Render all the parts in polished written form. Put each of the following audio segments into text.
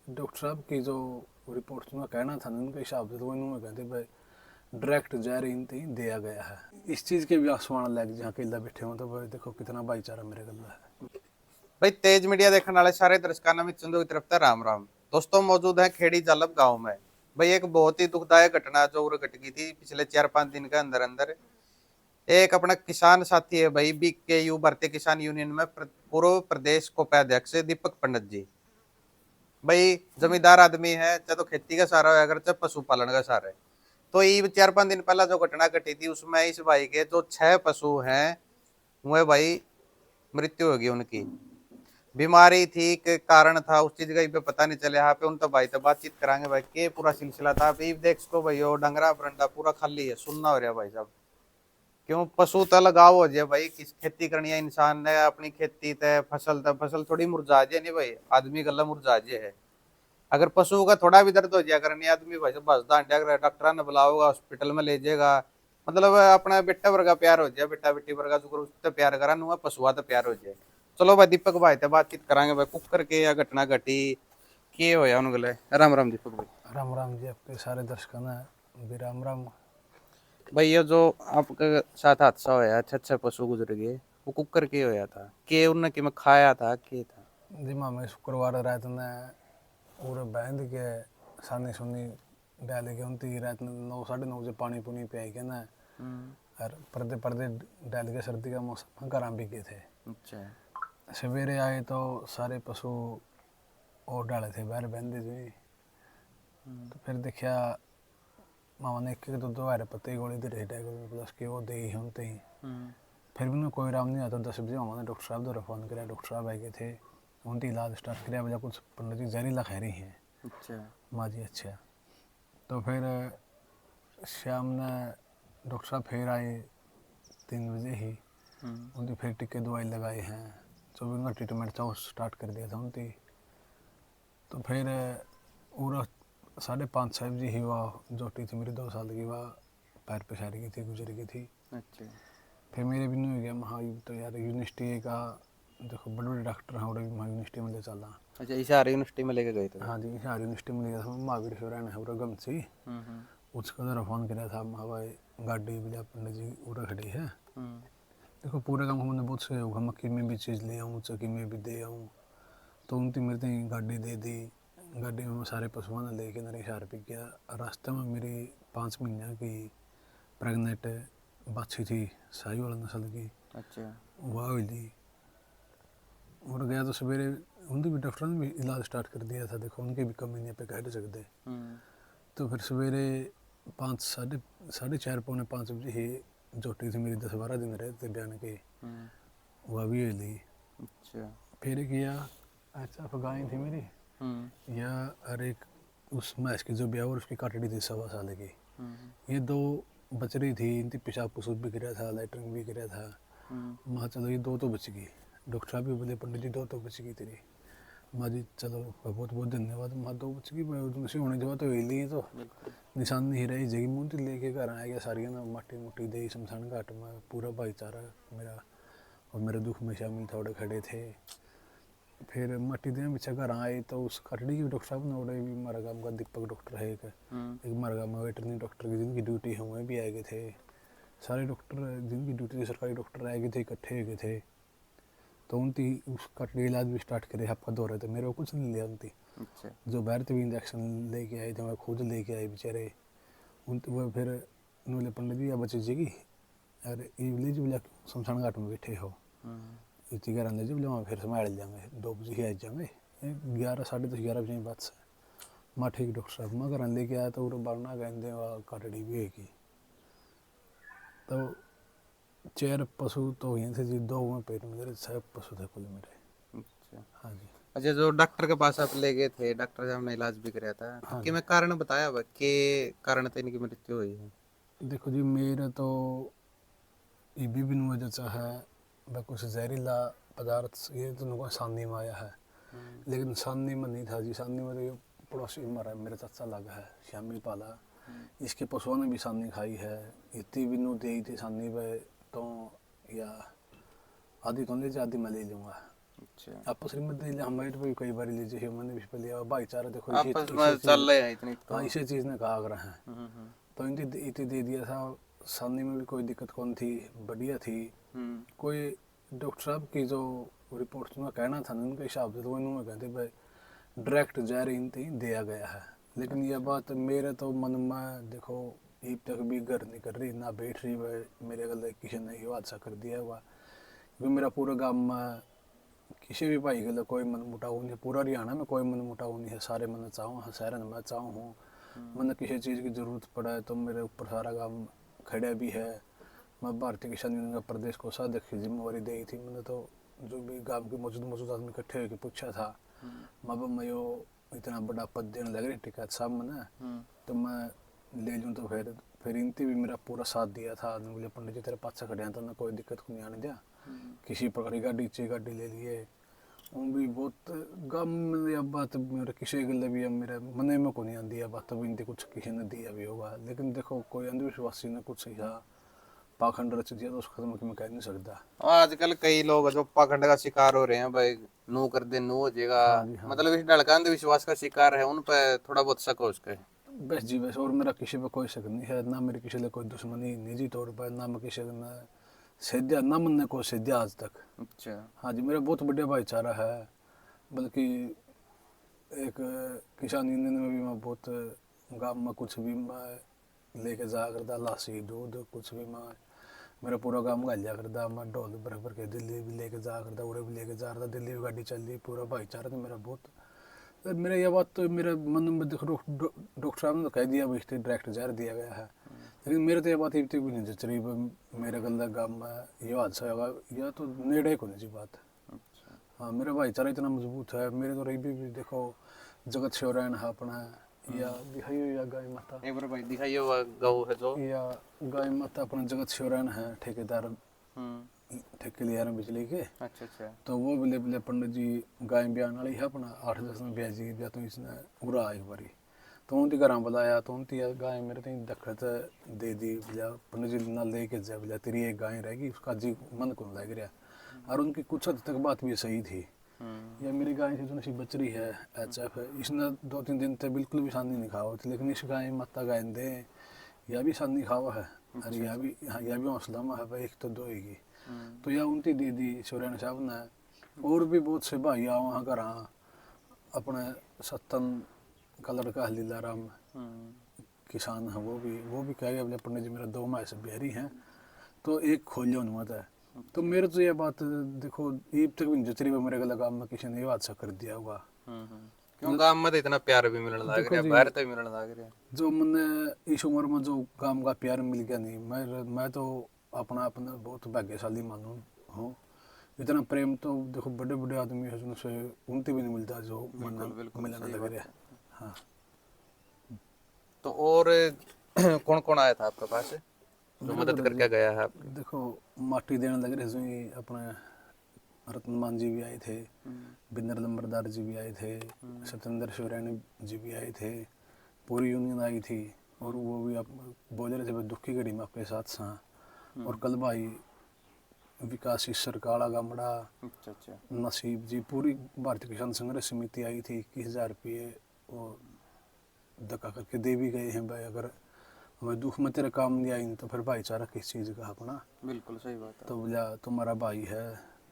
Doctor साहब की जो रिपोर्ट में कहना था ना, उनके हिसाब से तो इन्होंने कहते भाई डायरेक्ट जहर इनते ही दिया गया है। इस चीज़ के भी आंसू आने लग जहाँ अकेला बैठे हो तो भाई देखो कितना भाईचारा मेरे गला है। भाई तेज मीडिया देखने वाले सारे दर्शकों में चंदू की तरफ से राम राम। दोस्तों मौजूद है खेड़ी जालब गांव में। भाई एक बहुत ही दुखदायक घटना जो घट गई थी पिछले 4-5 दिन के अंदर अंदर। एक अपना किसान साथी है भाई BKU भारतीय किसान यूनियन में पूर्व प्रदेश कोषाध्यक्ष दीपक पंडित जी। भाई जमींदार आदमी है, चाहे तो खेती का सारा है, अगर चाहे पशुपालन का सारा है। तो ये 4-5 दिन पहला जो घटना घटी थी उसमें इस भाई के जो 6 पशु हैं वह भाई मृत्यु हो गई उनकी। बीमारी थी के कारण था उस चीज का भी पता नहीं चले। यहाँ पे उन तो भाई तो बातचीत कराएंगे भाई के पूरा सिलसिला था। अभी देख सको भाई वो डंगरा बरंडा पूरा खाली है, सुनना हो रहा भाई साहब। क्यों पशु तो लगाव हो जाए भाई, किस खेती करनी है इंसान ने अपनी खेती ते फसल थोड़ी मुरझा जाए नहीं भाई, आदमी गला मुरझा जाए है। अगर पशु का थोड़ा भी दर्द हो जाए करनी आदमी भाई साहब बस डांटिया डॉक्टर ने बुलाओगा हॉस्पिटल में ले जाएगा। मतलब अपना बेटा वर्गा प्यार हो जाए, बेटा बेटी वर्गा जो उससे प्यार करा नुआ पशुआ तो प्यार हो जाए। चलो भाई दीपक भाई तो बातचीत करांगे भाई कुकर के या घटना घटी के होया उन गले। राम राम दीपक भाई। राम राम जी, आपके सारे दर्शकों ने भी राम राम। भाई ये जो आपके साथ हादसा होया, अच्छे अच्छे पशु गुजर गए, वो कुकर के होया था के उनने कि मैं खाया था के था? जी मामे शुक्रवार रात ने पूरे बहन के सानी सुनी डाल के उनती रात 9 साढ़े 9 बजे पानी पुनी पियाई के ना और पर्दे पर्दे डाल के सर्दी का मौसम घर भी गए थे। अच्छा। सवेरे आए तो सारे पशु और डाले थे बाहर बहते जी। तो फिर देखा मामा ने एक तो दो पत्ते गोली दे रहे प्लस के वो दे ही होते ही। फिर भी कोई आराम नहीं आता। 10 बजे मामा ने डॉक्टर साहब द्वारा फ़ोन किया, डॉक्टर साहब आ गए थे, उनकी इलाज स्टार्ट किया। वजह कुछ पंडित जी जहरीला खा रही हैं। अच्छा। माँ जी अच्छा। तो फिर शाम ने डॉक्टर साहब फिर आए 3 बजे ही। उनकी फिर टिक्के दवाई लगाए हैं, 24 घंटा ट्रीटमेंट था वो स्टार्ट कर दिया था उनकी। तो फिर पूरा 5:30-6 बजे ही वह जोटी थी मेरी 2 साल की, वह पैर पे सारी गई थी, गुजर गई थी। अच्छा। फिर मेरे भी नहीं हो गया महा तो यार यूनिवर्सिटी का देखो बड़े बड़े डॉक्टर हैं और भी महा यूनिवर्सिटी में ले चला। अच्छा हिसार यूनिवर्सिटी में लेके गए थे? हाँ जी, हिसार यूनिवर्सिटी में लिया था महावीर शरण है उरा गम से। उसका ज़रा फ़ोन किया था हवाई गाड़ी बिला पंडित जी उरा खड़ी है। देखो पूरे काम हमने बहुत से होगा, मक्की में भी चीज़ ले आऊँ, चक्की में भी दे आऊँ। तो उनकी मेरे गाड़ी दे दी। गाड़ी में मैं सारे पशुओं ने लेके नरे हिसार पे गया। रास्ते में मेरी 5 महीने की प्रेगनेंट बाछी थी साहिवाल नस्ल की। अच्छा। वह हुई थी और गया तो सवेरे उनकी भी डॉक्टर ने भी इलाज स्टार्ट कर दिया था। देखो उनकी भी कमी नहीं पे कह सकते। तो फिर सवेरे 4:30-4:45 बजे ही जोटी थी मेरी 10-12 दिन रहे थे बयान के, वह भी हुई। अच्छा। फिर किया अच्छा गाय थी मेरी या और एक उस मैच की जो ब्याह और उसकी काटड़ी थी 1.25 साल की। ये 2 बच रही थी, इनकी पेशाब पुसूब भी गिरा था, लेटरिन भी गिरा था। माँ चलो ये 2 तो बच गई। डॉक्टर साहब भी बोले पंडित जी 2 तो बच गई तेरी। माँ जी चलो बहुत बहुत धन्यवाद। माँ 2 बच गई, मैं उनसे होने जवा तो हिल ही तो निशान नहीं रही जगी मुँह लेके घर आ गया। सारिया ना माटी मुट्टी दे शमशान घाट में पूरा भाईचारा मेरा और मेरे दुख में शामिल थोड़े खड़े थे। फिर मट्टी दे पीछे घर आए तो उस कटड़ी की डॉक्टर साहब ने उड़े भी हमारा गाँव का दीपक डॉक्टर है एक हमारे गाँव में वेटरनरी डॉक्टर की जिनकी ड्यूटी है वह भी आए गए थे। सारे डॉक्टर जिनकी ड्यूटी थी सरकारी डॉक्टर आए गए थे, इकट्ठे हो गए थे। तो उनकी उस कटड़ी इलाज भी स्टार्ट करे हफ्ता दो रहे थे, मेरे को कुछ नहीं लिया उनकी। अच्छा। जो बाहर से भी इंजेक्शन लेके आए थे मैं खुद लेके आए बेचारे। उन वो फिर उन्होंने पंडित जी या बची जी अरे ये बोला शमशान घाट में बैठे हो इतनी 11 ले जब फिर संभाल जाएंगे 2 बजे ही आ जाएंगे। 11, 10:30, 11 बजे बात से माँ ठीक डॉक्टर साहब मैं घर लेके आया तो बारना कहते वह काटड़ी भी है। तो 4 पशु तो हुए थे जी, 2 में पेट में मेरे 6 पशु थे कुल मेरे। अच्छा। हाँ जी। अच्छा जो डॉक्टर के पास आप ले गए थे, डॉक्टर साहब ने इलाज भी कराया था तो हाँ कि जी। मैं कारण बताया हुआ के कारण तो इनकी मृत्यु हुई है? देखो जी मेरे तो ये विभिन्न वजह से है वह कुछ जहरीला पदार्थ ये तो नुकसान सानी में आया है। लेकिन सानी में नहीं था जी, सानी में तो ये पड़ोसी हमारा मेरे चाचा लगा है श्यामी पाला, इसके पशुओं ने भी सानी खाई है। इतनी भी नू दी थी सानी पे तो या आधी तो ले आधी मैं ले लूँगा। अच्छा, आपस में हमारे तो भी कई बार लीजिए मैंने भी लिया भाईचारा देखो आपस में चल रहे हैं इतनी तो। हाँ इसी चीज़ ने कहा अगर है तो इतनी दे दिया था। सामने में भी कोई दिक्कत कौन थी, बढ़िया थी। कोई डॉक्टर साहब की जो रिपोर्ट में कहना था ना उनके हिसाब से तो उन्होंने कहते भाई डायरेक्ट जहर इनते दिया गया है। लेकिन यह बात मेरे तो मन में देखो अब तक भी घर नहीं कर रही ना बैठ रही है मेरे गले किसी ने ये हादसा कर दिया हुआ। क्योंकि मेरा पूरा गाँव में किसी भी भाई के लिए कोई मन मुटाव नहीं, पूरा हरियाणा में कोई मन मुटाव नहीं है, सारे मन चाहूँ शहर में मैं चाहूँ हूँ। मैंने किसी चीज़ की ज़रूरत पड़ा है तो मेरे ऊपर सारा काम खड़ा भी है। मैं भारतीय किसान यूनियन का प्रदेश कोषाध्यक्ष की जिम्मेवारी दी थी। मैंने तो जो भी गांव के मौजूद आदमी इकट्ठे होकर पूछा था मैं यो इतना बड़ा पद देने लग रही टिकैत साहब मैंने तो मैं ले लूँ। तो फिर इनती भी मेरा पूरा साथ दिया था। आदमी बोले पंडित जी तेरे पास खड़े हैं तो ना कोई दिक्कत को नहीं आने दिया। किसी प्रकार की गाड़ी ची गाड़ी ले लिए वो भी बहुत गम में अब बात मेरे किसी गले भी अब मेरे मने में को नहीं आती है बात तो इनती कुछ किसी ने दिया भी होगा। लेकिन देखो कोई अंधविश्वासी ने कुछ ऐसा पाखंड रच दिया तो उसका तो मैं कह नहीं सकता। आजकल कई लोग जो पाखंड का शिकार हो रहे हैं भाई, नू कर दे नू हो जाएगा, हाँ जी हाँ मतलब इस ढलका अंधविश्वास का शिकार है, उन पर थोड़ा बहुत शक हो उसके। बस जी बस। और मेरा किसी पे कोई शक नहीं है, ना मेरी किसी से कोई दुश्मनी निजी तौर पर, ना मैं किसी ने सेध्या ना मन को सेध्या आज तक। अच्छा, हाँ जी मेरा बहुत बढ़िया भाईचारा है। बल्कि एक किसान यूनियन में भी मैं बहुत गाँव में कुछ भी मैं लेके जा करता लासी दूध कुछ भी मैं मेरा पूरा काम गा लिया करता। मैं ढोल बराबर के दिल्ली भी लेके जा करता, उड़े भी लेके जा रहा था, दिल्ली भी गाड़ी चल रही। पूरा भाईचारा तो मेरा बहुत मेरा यह बात तो मेरे मन में देखो डॉक्टर साहब ने तो कह दिया भाई डायरेक्ट जहर दिया गया है। लेकिन मेरे तो यह बात इतनी भी नहीं जच रही मेरे गंदा गाँव में यह हादसा होगा यह तो नेड़े को नहीं जी बात। हाँ मेरा भाईचारा इतना मजबूत है। मेरे तो रही भी देखो जगत शिवरायन है अपना या दिखाइयो या गाय माता एक बार भाई दिखाइए वो गऊ है जो। या गाय माता अपना जगत शिवरायन है ठेकेदार ठेके लिया रहे बिजली के। अच्छा अच्छा, तो वो बोले बोले पंडित जी गाय ब्यान वाली है अपना 8-10 में ब्याह जी ब्याह तो इसने उड़ा एक बारी तो उनकी घर बुलाया तो उनकी गाय मेरे तो दखत दे दी बोला पंडित जी ना लेके जा बोला तेरी एक गाय रहेगी उसका जी मन को लग रहा। और उनकी कुछ हद तक बात भी सही थी। या मेरी गाय थी तो नशी बच रही है HF है इसने 2-3 दिन तक बिल्कुल भी शानी नहीं खावा थी। लेकिन इस गाय माता गाय दे यह भी शानी खावा है और यह भी हौसला में है भाई एक तो दो ही। तो यह उनकी दीदी सूर्यन साहब ने और भी बहुत से भाई आ वहाँ घर अपने सत्तन का लड़का लीलाराम किसान है वो भी कह गया बोले पंडित जी मेरा 2 माह से बिहारी हैं तो एक खोलियो अनुमत है। तो मेरे तो ये बात देखो अब तक भी नहीं जच रही मेरे गला काम में किसी ने ये हादसा कर दिया होगा। क्यों गांव में तो इतना प्यार भी मिलने लग रहा है, बाहर तो भी मिलने लग रहा है। जो मैंने इस उम्र में जो काम का प्यार मिल गया नहीं मैं तो अपना बहुत भाग्यशाली मानूँ हूँ। इतना प्रेम तो देखो बड़े बड़े आदमी है उनसे उनसे भी नहीं मिलता जो मन मिलने लग रहा है। हाँ तो और कौन कौन आया था आपके पास जो मदद करके गया है आपकी? देखो माटी देने लग रहे हैं अपने रत्नमान जी भी आए थे, बिंदर लंबरदार जी भी आए थे, सत्येंद्र शिवरानी जी भी आए थे, पूरी यूनियन आई थी। और वो भी आप बोल रहे थे भाई दुखी घड़ी में आपके साथ सा। और कल भाई विकास ईश्वर काला गामड़ा नसीब जी पूरी भारतीय किसान संघर्ष समिति आई थी। 21,000 रुपये वो धक्का करके दे भी गए हैं भाई अगर हमें दुख में तेरा काम नहीं आई तो फिर भाईचारा किस चीज़ का अपना। बिल्कुल सही बात है। तो बोला तुम्हारा भाई है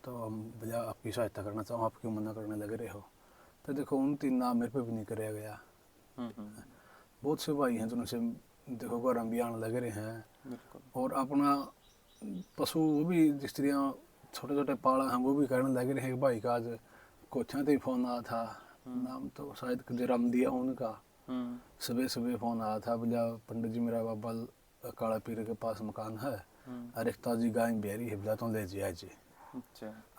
तो हम बोला आपकी सहायता करना चाहूँ आप क्यों मना करने लग रहे हो। तो देखो उन 3 नाम मेरे पे भी नहीं कराया गया। बहुत से भाई हैं जिनसे देखो घर भी आने लग रहे हैं। और अपना पशु वो भी स्त्रियाँ छोटे छोटे पाला हैं वो भी कहने लग रहे हैं कि भाई का आज कोठिया से ही फोन आया था, नाम तो शायद राम दिया उनका। सुबह सुबह फोन आया था बोला पंडित जी मेरा बाबा काला पीर के पास मकान है और एक ताजी गाय बिहारी है बोला तो ले जाए जी।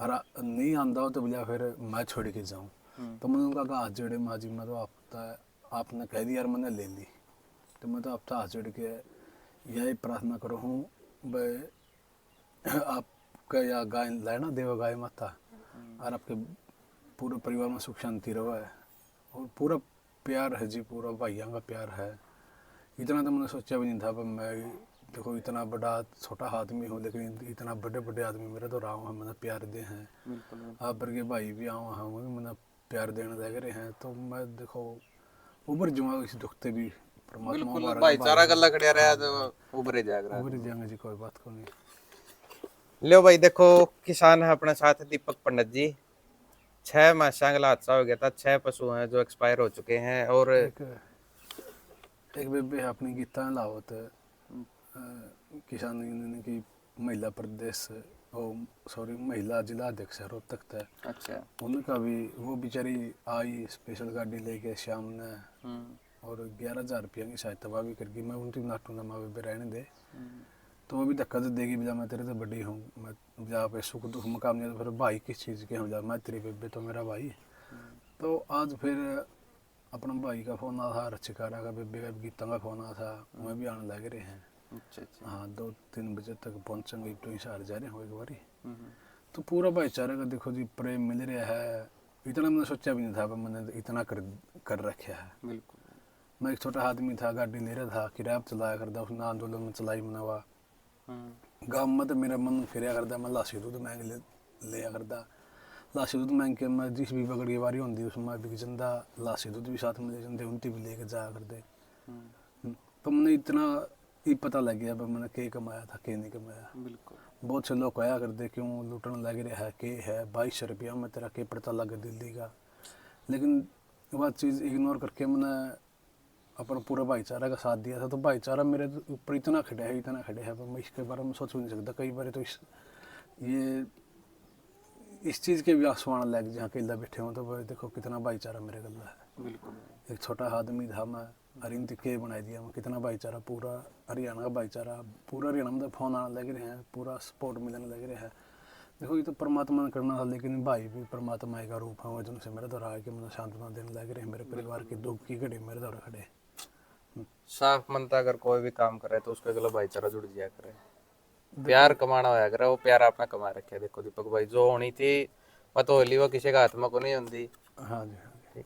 और नहीं आंदा हो तो बोला फिर मैं छोड़ के जाऊँ। तो मैंने उनका कहा हाथ जोड़े माँ जी मैं तो आपने कह दिया यार मैंने ले ली। तो मैं तो आपका हाथ जोड़ के यही प्रार्थना करो हूँ भाई आपका या गाय लेना देवा गाय माता और आपके पूरे परिवार में सुख शांति रहो है। और पूरा प्यार है जी पूरा भाइयों का प्यार है। इतना तो मैंने सोचा भी नहीं था पर मैं देखो इतना बड़ा छोटा आदमी हो लेकिन इतना बड़े बड़े आदमी मेरे तो राव हम मतलब प्यार दे हैं। बिल्कुल आप वर्गे भाई भी आओ हम भी मतलब प्यार देने लग रहे हैं, तो मैं देखो उबर जुआ इस दुखते भी परमात्मा बिल्कुल मुबारक भाईचारा गला खड़िया रहा तो उभरे जाएगा। उबर जाएंगे जी, कोई बात को नहीं। लो भाई देखो किसान है अपने साथ दीपक पंडित जी। 6 मासांग का हादसा हो गया था, 6 पशु हैं जो एक्सपायर हो चुके हैं। और एक एक बेबे है अपनी गीता लावत किसान यूनियन की महिला प्रदेश ओ सॉरी महिला जिला अध्यक्ष है रोहतक तक। अच्छा। उनका भी वो बेचारी आई स्पेशल गाड़ी लेके शाम ने और 11,000 रुपया की सहायता वह भी करके मैं उनकी नाटूंगा माँ बेबे रहने दे, तो वो भी धक्का तो देगी बिजा मैं तेरे से बड़ी हूँ, मैं जहाँ पे सुख दुख मुकाम नहीं, तो फिर भाई किस चीज़ के हम जा, मैं तेरी बेबे तो मेरा भाई। तो आज फिर अपना भाई का फोन आया था, रचिकारा का बेबे का गीता का फोन आया था, मैं भी आने लग रहे हैं। अच्छा। हाँ 2-3 बजे तक पहुँचेंगे तो हिसार जा रहे हो एक बारी। तो पूरा भाईचारा का देखो जी प्रेम मिल रहा है, इतना मैंने सोचा भी नहीं था, मैंने इतना कर रखा है। बिल्कुल। मैं एक छोटा आदमी था, गाड़ी ले रहा था, किराया चलाया करता, उसने आंदोलन में चलाई मनावा गाँव में, तो मेरा मन फिर करता, मैं लाशी दूध महंग लिया करता, लाशी दूध महंग के मैं जिस भी पकड़ की बारी होती उसमें भी जंदा लाशी दूध भी साथ में ले जाते, उनती भी लेके जाया करते। तो मैंने इतना ही पता लग गया मैंने के कमाया था के नहीं कमाया। बिल्कुल। बहुत से लोग कहा करते क्यों लूटने लग रहा है, के है 2200 रुपया में तेरा के पड़ता लग दिल्ली का, लेकिन वह चीज़ इग्नोर करके मैंने अपना पूरा भाईचारा का साथ दिया था। तो भाईचारा मेरे ऊपर इतना खड़े है पर मैं इसके बारे में सोच भी नहीं सकता। कई बार तो इस चीज़ के भी आंसू आने लग जहाँ अकेला बैठे हों, तो भाई देखो कितना भाईचारा मेरे गला है। बिल्कुल। एक छोटा आदमी था मैं, अरिंद के बना दिया मैं, कितना भाईचारा पूरा हरियाणा का भाईचारा, पूरा हरियाणा में फोन आने लग रहे हैं, पूरा सपोर्ट मिलने लग रहा है। देखो ये तो परमात्मा ने करना था, लेकिन भाई भी परमात्मा का रूप है, जिनसे मेरे द्वारा आके मुझे सांत्वना देने लग रहे हैं, मेरे परिवार के दुख की घड़ी मेरे द्वारा खड़े। साफ मनता अगर कोई भी काम करे तो उसके गला भाईचारा जुड़ जाया करे, प्यार कमाना होया करे, वो प्यार आपने कमा रखे। देखो दीपक भाई जो होनी थी वह तो होली, वो किसी का हाथ में को नहीं होती। हाँ जी हाँ जी।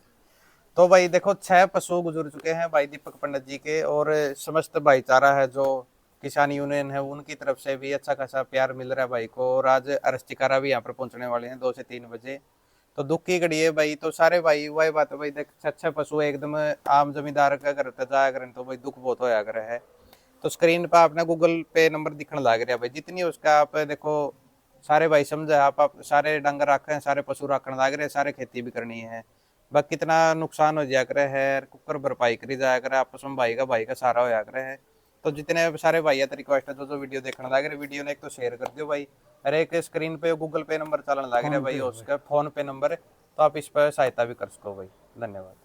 तो भाई देखो 6 पशु गुजर चुके हैं भाई दीपक पंडित जी के, और समस्त भाईचारा है जो किसान यूनियन है उनकी तरफ से भी अच्छा खासा प्यार मिल रहा है भाई को। और आज अरस्टिकारा भी यहाँ पर पहुंचने वाले हैं 2 से 3 बजे। तो दुख की घड़ी है भाई, तो सारे भाई वही बात है भाई, देख 6 पशु एकदम आम जमींदार का घर पे जाया करें तो भाई दुख बहुत होया करे है। तो स्क्रीन पर आपने गूगल पे नंबर दिखने लग रहा है भाई, जितनी उसका आप देखो सारे भाई समझे, आप सारे डंगर रखें, सारे पशु रखने लग रहे, सारे खेती भी करनी है, बस कितना नुकसान हो जाया करे है, कुकर भरपाई करी जाया करे, आपस में भाई का सारा हो जाया करे है। तो जितने सारे भाई है तो रिक्वेस्ट है जो वीडियो देखने लग रहे, वीडियो ने एक तो शेयर कर दियो भाई, अरे एक स्क्रीन पे गूगल पे नंबर चलने लग रहा है भाई, उसका फोन पे नंबर, तो आप इस पर सहायता भी कर सको भाई। धन्यवाद।